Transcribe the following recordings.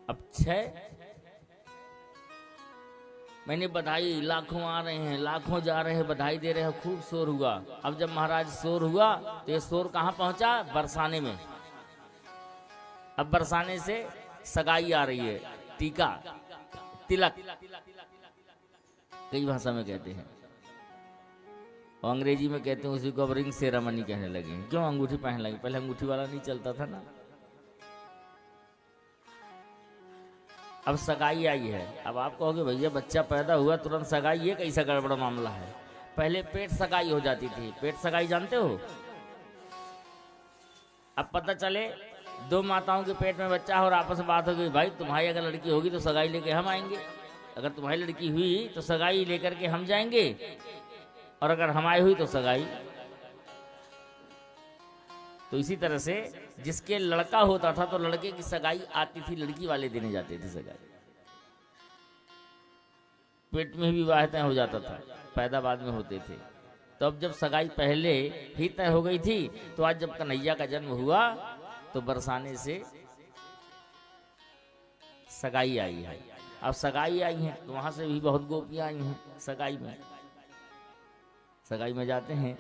अब 6 मैंने बधाई, लाखों आ रहे हैं, लाखों जा रहे हैं, बधाई दे रहे हैं, खूब शोर हुआ। अब जब महाराज शोर हुआ तो ये शोर कहाँ पहुंचा? बरसाने में। अब बरसाने से सगाई आ रही है, टीका, तिलक कई भाषा में कहते हैं, और अंग्रेजी में कहते हैं उसी को अब रिंग सेरेमनी कहने लगे। क्यों? अंगूठी पहन लगे, पहले अंगूठी वाला नहीं चलता था ना। अब सगाई आई है। अब आप कहोगे भैया बच्चा पैदा हुआ तुरंत सगाई, ये कैसा गड़बड़ मामला है? पहले पेट सगाई हो जाती थी। पेट सगाई जानते हो? अब पता चले 2 माताओं के पेट में बच्चा है और आपस में बात हो गई, भाई तुम्हारी अगर लड़की होगी तो सगाई लेके हम आएंगे, अगर तुम्हारी लड़की हुई तो सगाई लेकर के हम जाएंगे, और अगर हमारी हुई तो सगाई। तो इसी तरह से जिसके लड़का होता था तो लड़के की सगाई आती थी, लड़की वाले देने जाते थे सगाई। पेट में भी विवाह तय हो जाता था, पैदा बाद में होते थे। तो अब जब सगाई पहले ही तय हो गई थी, तो आज जब कन्हैया का जन्म हुआ तो बरसाने से सगाई आई है। अब सगाई आई है तो वहां से भी बहुत गोपियां आई हैं सगाई में। सगाई में जाते हैं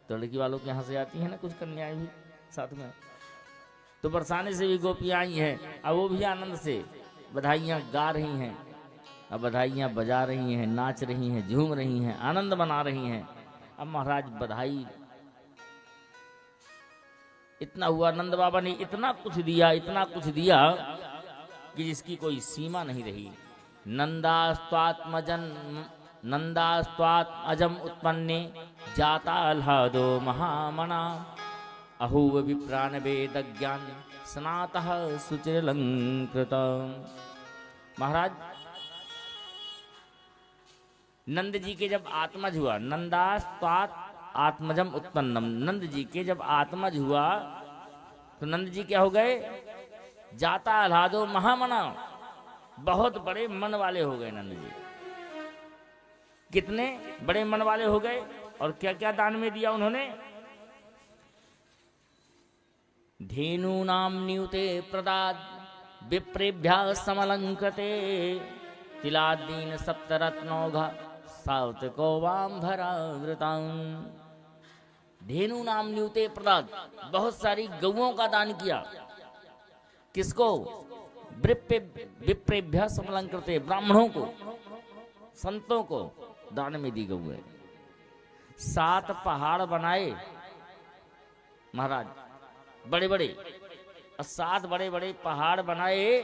तो लड़की वालों के यहाँ से आती है ना कुछ कन्याएं भी साथ में। तो बरसाने से भी गोपियां आई हैं। अब वो भी आनंद से बधाइयां गा रही हैं, अब बधाइयां बजा रही हैं, नाच रही हैं, झूम रही हैं, आनंद मना रही हैं। अब महाराज बधाई इतना हुआ, नंद बाबा ने इतना कुछ दिया, इतना कुछ दिया कि जिसकी कोई सीमा नहीं रही। नंदास्त्वात् अजम उत्पन्ने जाता आह्लादो महामना अहूव विप्रान वेद ज्ञान स्नातः सुचिरलंकृत। महाराज नंद जी के जब आत्मज हुआ, नंदास्त्वात् आत्मजम उत्पन्नम, नंद जी के जब आत्मज हुआ तो नंद जी क्या हो गए? जाता आह्लादो महामना, बहुत बड़े मन वाले हो गए नंद जी। कितने बड़े मन वाले हो गए, और क्या क्या दान में दिया उन्होंने? धेनूनां न्यूते प्रदाद विप्रेभ्यः समलंकृते तिलादीन सप्तरत्नौघा सात्विको वाम्भरावृतां। धेनूनां न्यूते प्रदाद, बहुत सारी गौओं का दान किया। किसको? विप्रेभ्यः समलंकृते, ब्राह्मणों को, संतों को दान में दी गऊ है। 7 पहाड़ बनाए महाराज बड़े बड़े, और 7 बड़े बड़े पहाड़ बनाए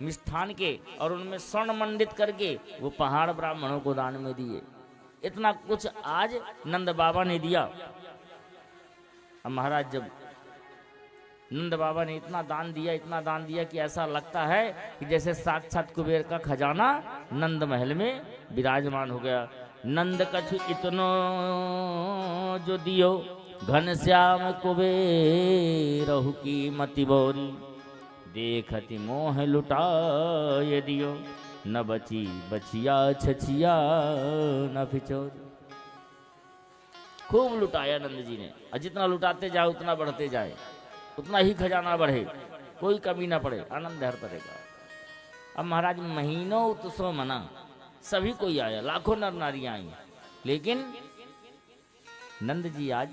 मिष्ठान के, और उनमें स्वर्ण मंडित करके वो पहाड़ ब्राह्मणों को दान में दिए। इतना कुछ आज नंद बाबा ने दिया। अब महाराज जब नंद बाबा ने इतना दान दिया, इतना दान दिया कि ऐसा लगता है कि जैसे साक्षात कुबेर का खजाना नंद महल में विराजमान हो गया। नंद कछु इतनो जो दियो घन श्याम कुबेरहु की मति बोरी देखति मोह लुटाय दियो न बची बचिया छछिया न फिचोरी। खूब लुटाया नंद जी ने, और जितना लुटाते जाए उतना बढ़ते जाए, उतना ही खजाना बढ़े, कोई कमी ना पड़े, आनंद हर तरह का। अब महाराज महीनों उत्सव मना, सभी कोई आया, लाखों नर नारियां आई, लेकिन नंद जी आज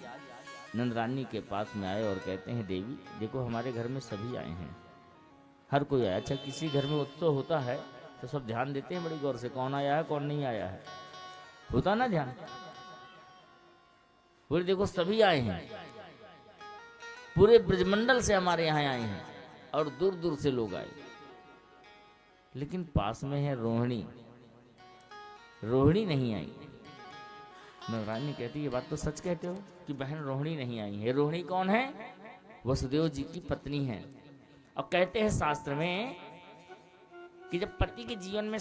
नंद रानी के पास में आए और कहते हैं देवी देखो हमारे घर में सभी आए हैं, हर कोई आया। अच्छा किसी घर में उत्सव होता है तो सब ध्यान देते हैं बड़ी गौर से, कौन आया है कौन नहीं आया है, होता ना ध्यान। बोले देखो सभी आए हैं, पूरे ब्रजमंडल से हमारे यहाँ आए हैं, और दूर दूर से लोग आए, लेकिन पास में है रोहिणी, रोहिणी नहीं आई। रानी कहती ये बात तो सच कहते हो कि बहन रोहिणी नहीं आई है। रोहिणी कौन है? वसुदेव जी की पत्नी है। और कहते हैं शास्त्र में कि जब पति के जीवन में